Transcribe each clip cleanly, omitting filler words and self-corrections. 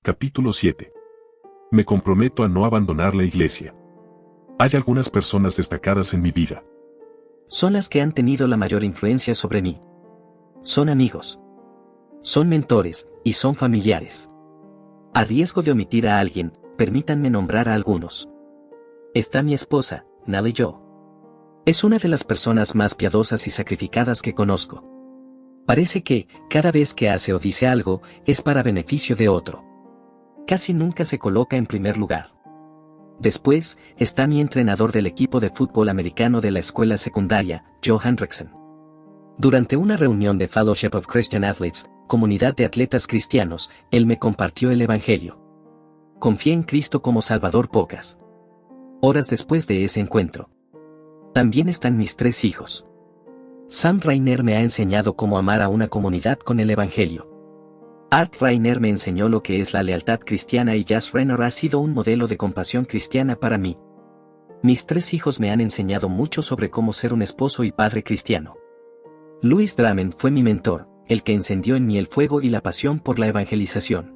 Capítulo 7. Me comprometo a no abandonar la iglesia. Hay algunas personas destacadas en mi vida. Son las que han tenido la mayor influencia sobre mí. Son amigos. Son mentores, y son familiares. A riesgo de omitir a alguien, permítanme nombrar a algunos. Está mi esposa, Nellie Jo. Es una de las personas más piadosas y sacrificadas que conozco. Parece que, cada vez que hace o dice algo, es para beneficio de otro. Casi nunca se coloca en primer lugar. Después, está mi entrenador del equipo de fútbol americano de la escuela secundaria, Joe Hendrickson. Durante una reunión de Fellowship of Christian Athletes, comunidad de atletas cristianos, él me compartió el Evangelio. Confié en Cristo como Salvador pocas horas después de ese encuentro. También están mis 3 hijos. Sam Rainer me ha enseñado cómo amar a una comunidad con el Evangelio. Art Rainer me enseñó lo que es la lealtad cristiana y Jas Renner ha sido un modelo de compasión cristiana para mí. Mis 3 hijos me han enseñado mucho sobre cómo ser un esposo y padre cristiano. Louis Dramen fue mi mentor, el que encendió en mí el fuego y la pasión por la evangelización.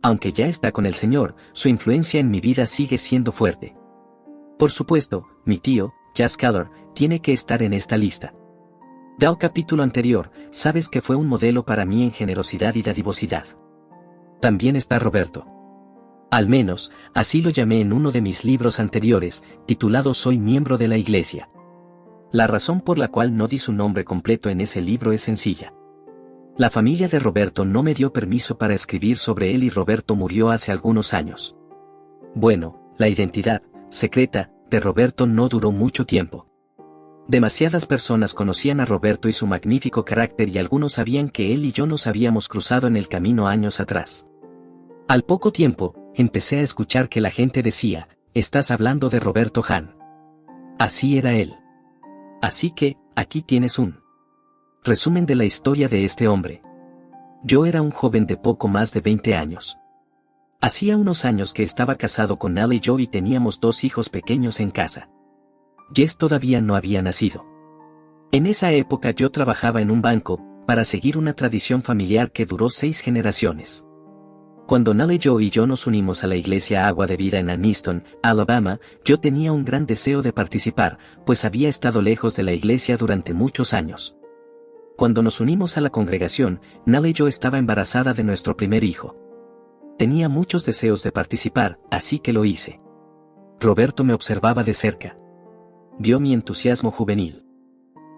Aunque ya está con el Señor, su influencia en mi vida sigue siendo fuerte. Por supuesto, mi tío, Jas Keller, tiene que estar en esta lista. Del capítulo anterior, sabes que fue un modelo para mí en generosidad y dadivosidad. También está Roberto. Al menos, así lo llamé en uno de mis libros anteriores, titulado Soy miembro de la iglesia. La razón por la cual no di su nombre completo en ese libro es sencilla. La familia de Roberto no me dio permiso para escribir sobre él y Roberto murió hace algunos años. Bueno, la identidad secreta de Roberto no duró mucho tiempo. Demasiadas personas conocían a Roberto y su magnífico carácter y algunos sabían que él y yo nos habíamos cruzado en el camino años atrás. Al poco tiempo, empecé a escuchar que la gente decía, «Estás hablando de Roberto Hahn». Así era él. Así que, aquí tienes un resumen de la historia de este hombre. Yo era un joven de poco más de 20 años. Hacía unos años que estaba casado con Nellie Jo y teníamos 2 hijos pequeños en casa. Jess todavía no había nacido. En esa época yo trabajaba en un banco, para seguir una tradición familiar que duró 6 generaciones. Cuando Nellie Jo y yo nos unimos a la iglesia Agua de Vida en Anniston, Alabama, yo tenía un gran deseo de participar, pues había estado lejos de la iglesia durante muchos años. Cuando nos unimos a la congregación, Nellie Jo estaba embarazada de nuestro primer hijo. Tenía muchos deseos de participar, así que lo hice. Roberto me observaba de cerca. Vio mi entusiasmo juvenil.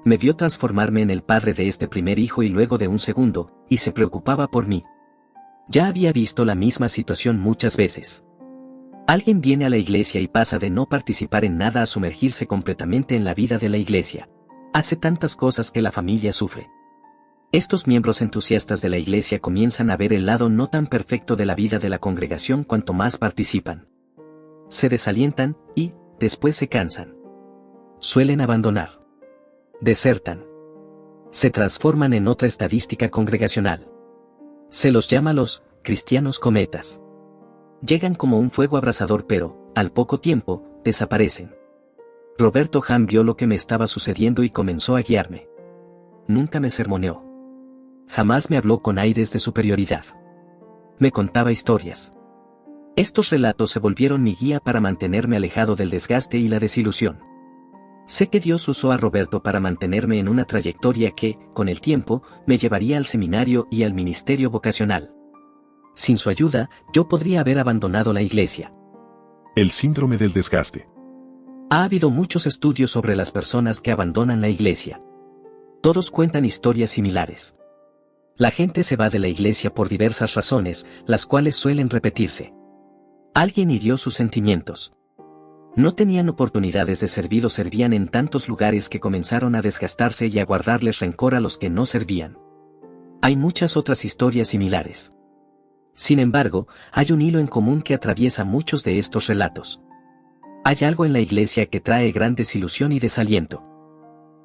Me vio transformarme en el padre de este primer hijo y luego de un segundo, y se preocupaba por mí. Ya había visto la misma situación muchas veces. Alguien viene a la iglesia y pasa de no participar en nada a sumergirse completamente en la vida de la iglesia. Hace tantas cosas que la familia sufre. Estos miembros entusiastas de la iglesia comienzan a ver el lado no tan perfecto de la vida de la congregación cuanto más participan. Se desalientan y, después se cansan. Suelen abandonar. Desertan. Se transforman en otra estadística congregacional. Se los llama los cristianos cometas. Llegan como un fuego abrasador pero, al poco tiempo, desaparecen. Roberto Hahn vio lo que me estaba sucediendo y comenzó a guiarme. Nunca me sermoneó. Jamás me habló con aires de superioridad. Me contaba historias. Estos relatos se volvieron mi guía para mantenerme alejado del desgaste y la desilusión. Sé que Dios usó a Roberto para mantenerme en una trayectoria que, con el tiempo, me llevaría al seminario y al ministerio vocacional. Sin su ayuda, yo podría haber abandonado la iglesia. El síndrome del desgaste. Ha habido muchos estudios sobre las personas que abandonan la iglesia. Todos cuentan historias similares. La gente se va de la iglesia por diversas razones, las cuales suelen repetirse. Alguien hirió sus sentimientos. No tenían oportunidades de servir o servían en tantos lugares que comenzaron a desgastarse y a guardarles rencor a los que no servían. Hay muchas otras historias similares. Sin embargo, hay un hilo en común que atraviesa muchos de estos relatos. Hay algo en la iglesia que trae gran desilusión y desaliento.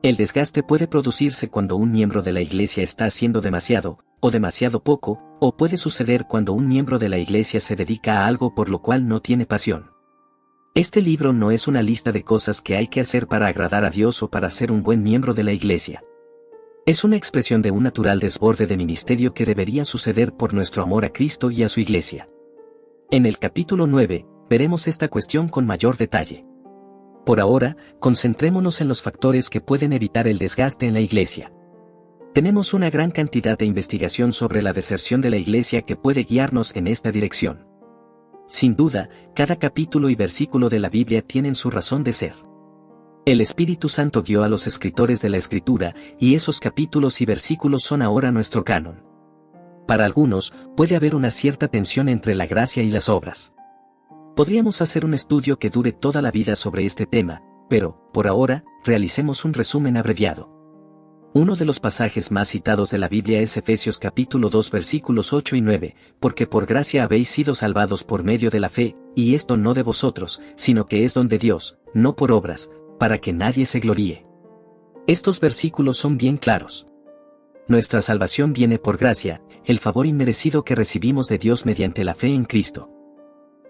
El desgaste puede producirse cuando un miembro de la iglesia está haciendo demasiado, o demasiado poco, o puede suceder cuando un miembro de la iglesia se dedica a algo por lo cual no tiene pasión. Este libro no es una lista de cosas que hay que hacer para agradar a Dios o para ser un buen miembro de la iglesia. Es una expresión de un natural desborde de ministerio que debería suceder por nuestro amor a Cristo y a su iglesia. En el capítulo 9, veremos esta cuestión con mayor detalle. Por ahora, concentrémonos en los factores que pueden evitar el desgaste en la iglesia. Tenemos una gran cantidad de investigación sobre la deserción de la iglesia que puede guiarnos en esta dirección. Sin duda, cada capítulo y versículo de la Biblia tienen su razón de ser. El Espíritu Santo guió a los escritores de la Escritura, y esos capítulos y versículos son ahora nuestro canon. Para algunos, puede haber una cierta tensión entre la gracia y las obras. Podríamos hacer un estudio que dure toda la vida sobre este tema, pero, por ahora, realicemos un resumen abreviado. Uno de los pasajes más citados de la Biblia es Efesios capítulo 2 versículos 8 y 9, porque por gracia habéis sido salvados por medio de la fe, y esto no de vosotros, sino que es don de Dios, no por obras, para que nadie se gloríe. Estos versículos son bien claros. Nuestra salvación viene por gracia, el favor inmerecido que recibimos de Dios mediante la fe en Cristo.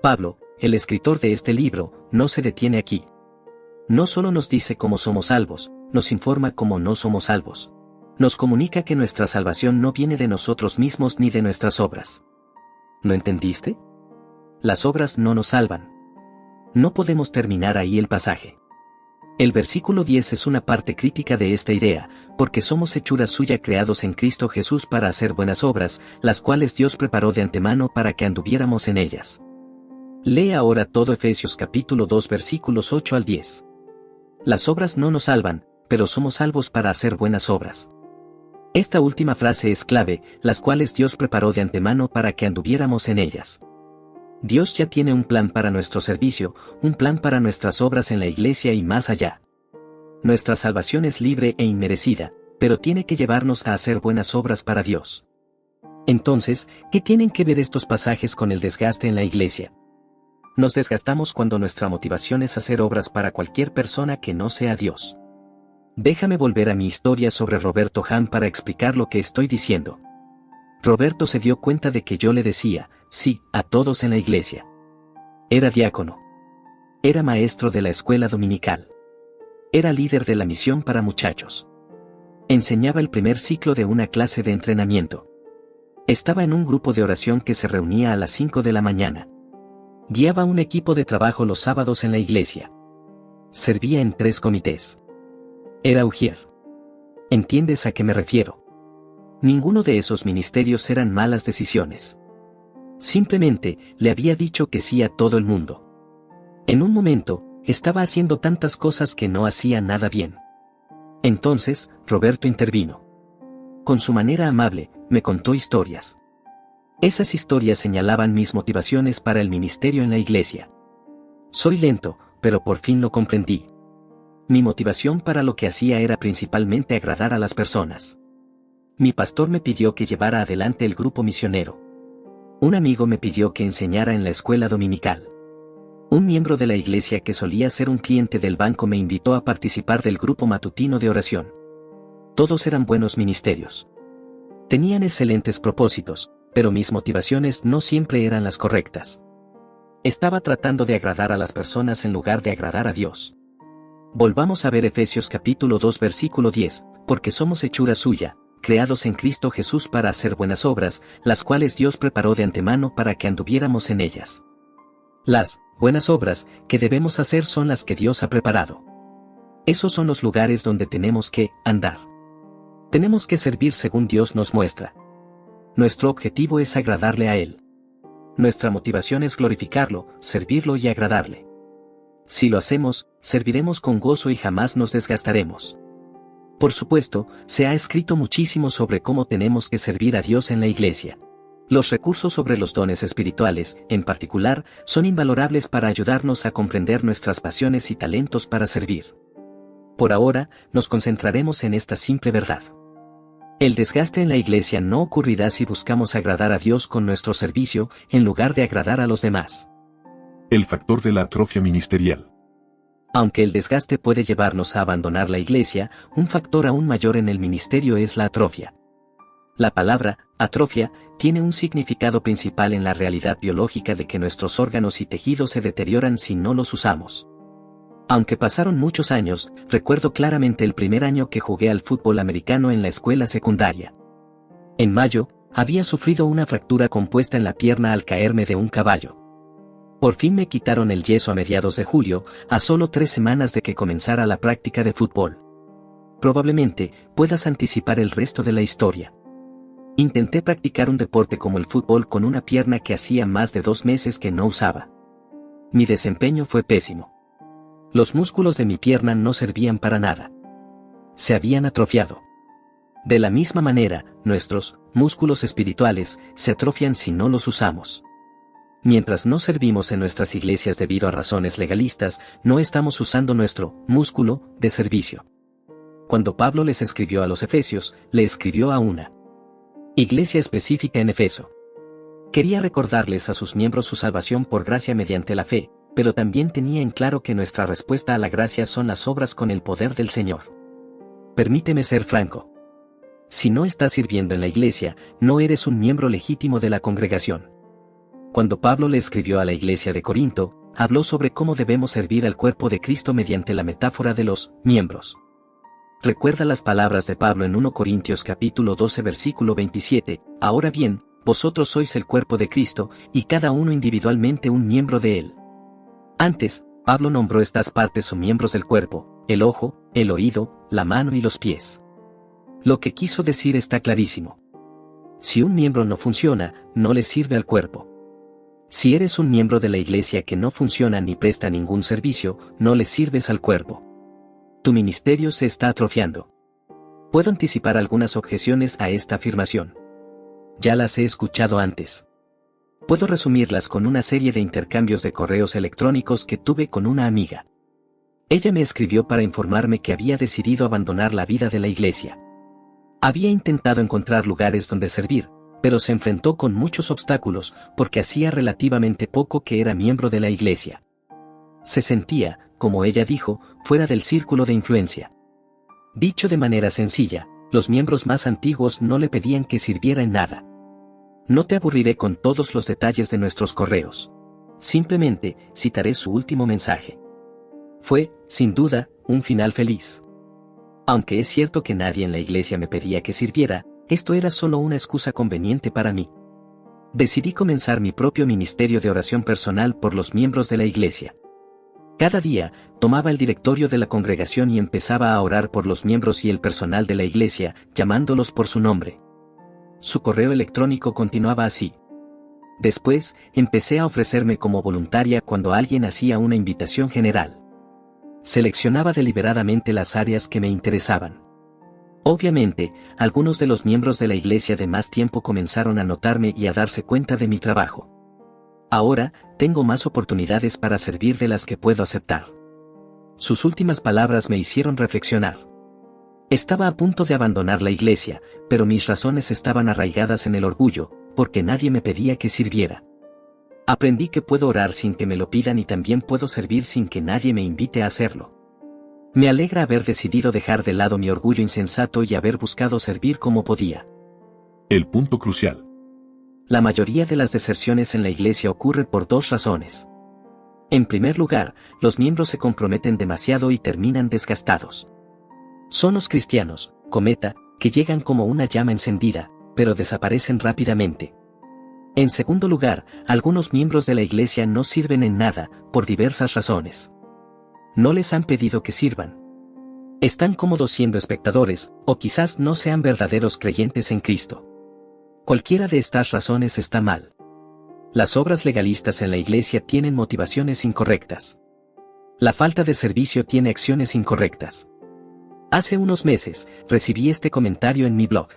Pablo, el escritor de este libro, no se detiene aquí. No solo nos dice cómo somos salvos, nos informa cómo no somos salvos. Nos comunica que nuestra salvación no viene de nosotros mismos ni de nuestras obras. ¿Lo entendiste? Las obras no nos salvan. No podemos terminar ahí el pasaje. El versículo 10 es una parte crítica de esta idea, porque somos hechura suya creados en Cristo Jesús para hacer buenas obras, las cuales Dios preparó de antemano para que anduviéramos en ellas. Lee ahora todo Efesios capítulo 2 versículos 8 al 10. Las obras no nos salvan, pero somos salvos para hacer buenas obras. Esta última frase es clave, las cuales Dios preparó de antemano para que anduviéramos en ellas. Dios ya tiene un plan para nuestro servicio, un plan para nuestras obras en la iglesia y más allá. Nuestra salvación es libre e inmerecida, pero tiene que llevarnos a hacer buenas obras para Dios. Entonces, ¿qué tienen que ver estos pasajes con el desgaste en la iglesia? Nos desgastamos cuando nuestra motivación es hacer obras para cualquier persona que no sea Dios. Déjame volver a mi historia sobre Roberto Hahn para explicar lo que estoy diciendo. Roberto se dio cuenta de que yo le decía, sí, a todos en la iglesia. Era diácono. Era maestro de la escuela dominical. Era líder de la misión para muchachos. Enseñaba el primer ciclo de una clase de entrenamiento. Estaba en un grupo de oración que se reunía a las 5 de la mañana. Guiaba un equipo de trabajo los sábados en la iglesia. Servía en 3 comités. Era ujier. ¿Entiendes a qué me refiero? Ninguno de esos ministerios eran malas decisiones. Simplemente, le había dicho que sí a todo el mundo. En un momento, estaba haciendo tantas cosas que no hacía nada bien. Entonces, Roberto intervino. Con su manera amable, me contó historias. Esas historias señalaban mis motivaciones para el ministerio en la iglesia. Soy lento, pero por fin lo comprendí. Mi motivación para lo que hacía era principalmente agradar a las personas. Mi pastor me pidió que llevara adelante el grupo misionero. Un amigo me pidió que enseñara en la escuela dominical. Un miembro de la iglesia que solía ser un cliente del banco me invitó a participar del grupo matutino de oración. Todos eran buenos ministerios. Tenían excelentes propósitos, pero mis motivaciones no siempre eran las correctas. Estaba tratando de agradar a las personas en lugar de agradar a Dios. Volvamos a ver Efesios capítulo 2 versículo 10, porque somos hechura suya, creados en Cristo Jesús para hacer buenas obras, las cuales Dios preparó de antemano para que anduviéramos en ellas. Las buenas obras que debemos hacer son las que Dios ha preparado. Esos son los lugares donde tenemos que andar. Tenemos que servir según Dios nos muestra. Nuestro objetivo es agradarle a Él. Nuestra motivación es glorificarlo, servirlo y agradarle. Si lo hacemos, serviremos con gozo y jamás nos desgastaremos. Por supuesto, se ha escrito muchísimo sobre cómo tenemos que servir a Dios en la iglesia. Los recursos sobre los dones espirituales, en particular, son invalorables para ayudarnos a comprender nuestras pasiones y talentos para servir. Por ahora, nos concentraremos en esta simple verdad. El desgaste en la iglesia no ocurrirá si buscamos agradar a Dios con nuestro servicio, en lugar de agradar a los demás. El factor de la atrofia ministerial. Aunque el desgaste puede llevarnos a abandonar la iglesia, un factor aún mayor en el ministerio es la atrofia. La palabra, atrofia, tiene un significado principal en la realidad biológica de que nuestros órganos y tejidos se deterioran si no los usamos. Aunque pasaron muchos años, recuerdo claramente el primer año que jugué al fútbol americano en la escuela secundaria. En mayo, había sufrido una fractura compuesta en la pierna al caerme de un caballo. Por fin me quitaron el yeso a mediados de julio, a solo 3 semanas de que comenzara la práctica de fútbol. Probablemente puedas anticipar el resto de la historia. Intenté practicar un deporte como el fútbol con una pierna que hacía más de 2 meses que no usaba. Mi desempeño fue pésimo. Los músculos de mi pierna no servían para nada. Se habían atrofiado. De la misma manera, nuestros músculos espirituales se atrofian si no los usamos. Mientras no servimos en nuestras iglesias debido a razones legalistas, no estamos usando nuestro músculo de servicio. Cuando Pablo les escribió a los Efesios, le escribió a una iglesia específica en Efeso. Quería recordarles a sus miembros su salvación por gracia mediante la fe, pero también tenía en claro que nuestra respuesta a la gracia son las obras con el poder del Señor. Permíteme ser franco. Si no estás sirviendo en la iglesia, no eres un miembro legítimo de la congregación. Cuando Pablo le escribió a la iglesia de Corinto, habló sobre cómo debemos servir al cuerpo de Cristo mediante la metáfora de los miembros. Recuerda las palabras de Pablo en 1 Corintios capítulo 12 versículo 27, ahora bien, vosotros sois el cuerpo de Cristo, y cada uno individualmente un miembro de él. Antes, Pablo nombró estas partes o miembros del cuerpo, el ojo, el oído, la mano y los pies. Lo que quiso decir está clarísimo. Si un miembro no funciona, no le sirve al cuerpo. Si eres un miembro de la iglesia que no funciona ni presta ningún servicio, no le sirves al cuerpo. Tu ministerio se está atrofiando. Puedo anticipar algunas objeciones a esta afirmación. Ya las he escuchado antes. Puedo resumirlas con una serie de intercambios de correos electrónicos que tuve con una amiga. Ella me escribió para informarme que había decidido abandonar la vida de la iglesia. Había intentado encontrar lugares donde servir, pero se enfrentó con muchos obstáculos porque hacía relativamente poco que era miembro de la iglesia. Se sentía, como ella dijo, fuera del círculo de influencia. Dicho de manera sencilla, los miembros más antiguos no le pedían que sirviera en nada. No te aburriré con todos los detalles de nuestros correos. Simplemente citaré su último mensaje. Fue, sin duda, un final feliz. Aunque es cierto que nadie en la iglesia me pedía que sirviera, esto era solo una excusa conveniente para mí. Decidí comenzar mi propio ministerio de oración personal por los miembros de la iglesia. Cada día, tomaba el directorio de la congregación y empezaba a orar por los miembros y el personal de la iglesia, llamándolos por su nombre. Su correo electrónico continuaba así. Después, empecé a ofrecerme como voluntaria cuando alguien hacía una invitación general. Seleccionaba deliberadamente las áreas que me interesaban. Obviamente, algunos de los miembros de la iglesia de más tiempo comenzaron a notarme y a darse cuenta de mi trabajo. Ahora, tengo más oportunidades para servir de las que puedo aceptar. Sus últimas palabras me hicieron reflexionar. Estaba a punto de abandonar la iglesia, pero mis razones estaban arraigadas en el orgullo, porque nadie me pedía que sirviera. Aprendí que puedo orar sin que me lo pidan y también puedo servir sin que nadie me invite a hacerlo. Me alegra haber decidido dejar de lado mi orgullo insensato y haber buscado servir como podía. El punto crucial. La mayoría de las deserciones en la iglesia ocurre por 2 razones. En primer lugar, los miembros se comprometen demasiado y terminan desgastados. Son los cristianos, cometa, que llegan como una llama encendida, pero desaparecen rápidamente. En segundo lugar, algunos miembros de la iglesia no sirven en nada, por diversas razones. No les han pedido que sirvan. Están cómodos siendo espectadores, o quizás no sean verdaderos creyentes en Cristo. Cualquiera de estas razones está mal. Las obras legalistas en la iglesia tienen motivaciones incorrectas. La falta de servicio tiene acciones incorrectas. Hace unos meses, recibí este comentario en mi blog.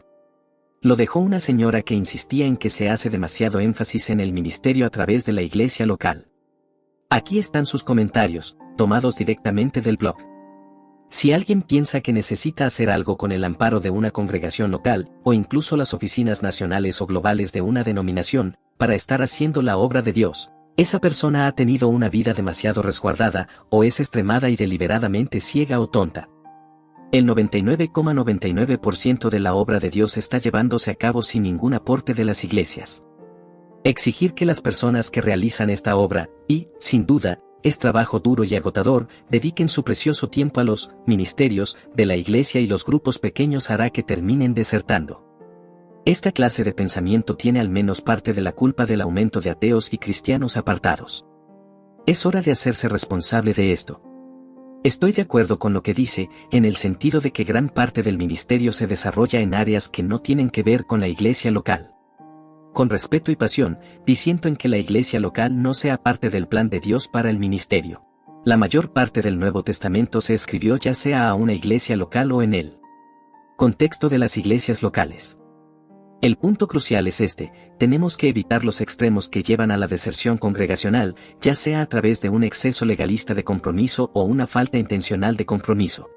Lo dejó una señora que insistía en que se hace demasiado énfasis en el ministerio a través de la iglesia local. Aquí están sus comentarios, tomados directamente del blog. Si alguien piensa que necesita hacer algo con el amparo de una congregación local, o incluso las oficinas nacionales o globales de una denominación, para estar haciendo la obra de Dios, esa persona ha tenido una vida demasiado resguardada, o es extremada y deliberadamente ciega o tonta. El 99,99% de la obra de Dios está llevándose a cabo sin ningún aporte de las iglesias. Exigir que las personas que realizan esta obra, y, sin duda, es trabajo duro y agotador, dediquen su precioso tiempo a los ministerios de la iglesia y los grupos pequeños hará que terminen desertando. Esta clase de pensamiento tiene al menos parte de la culpa del aumento de ateos y cristianos apartados. Es hora de hacerse responsable de esto. Estoy de acuerdo con lo que dice, en el sentido de que gran parte del ministerio se desarrolla en áreas que no tienen que ver con la iglesia local. Con respeto y pasión, disiento en que la iglesia local no sea parte del plan de Dios para el ministerio. La mayor parte del Nuevo Testamento se escribió ya sea a una iglesia local o en el contexto de las iglesias locales. El punto crucial es este: tenemos que evitar los extremos que llevan a la deserción congregacional, ya sea a través de un exceso legalista de compromiso o una falta intencional de compromiso.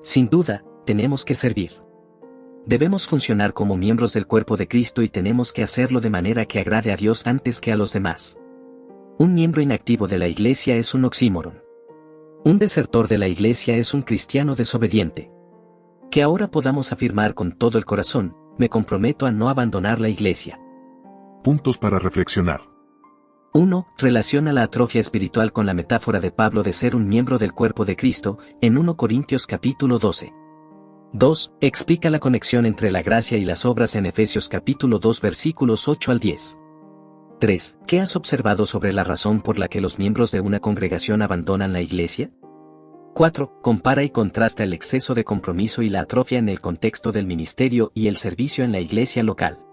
Sin duda, tenemos que servir. Debemos funcionar como miembros del cuerpo de Cristo y tenemos que hacerlo de manera que agrade a Dios antes que a los demás. Un miembro inactivo de la iglesia es un oxímoron. Un desertor de la iglesia es un cristiano desobediente. Que ahora podamos afirmar con todo el corazón: me comprometo a no abandonar la iglesia. Puntos para reflexionar. 1. Relaciona la atrofia espiritual con la metáfora de Pablo de ser un miembro del cuerpo de Cristo, en 1 Corintios capítulo 12. 2. Explica la conexión entre la gracia y las obras en Efesios capítulo 2 versículos 8 al 10. 3. ¿Qué has observado sobre la razón por la que los miembros de una congregación abandonan la iglesia? 4. Compara y contrasta el exceso de compromiso y la atrofia en el contexto del ministerio y el servicio en la iglesia local.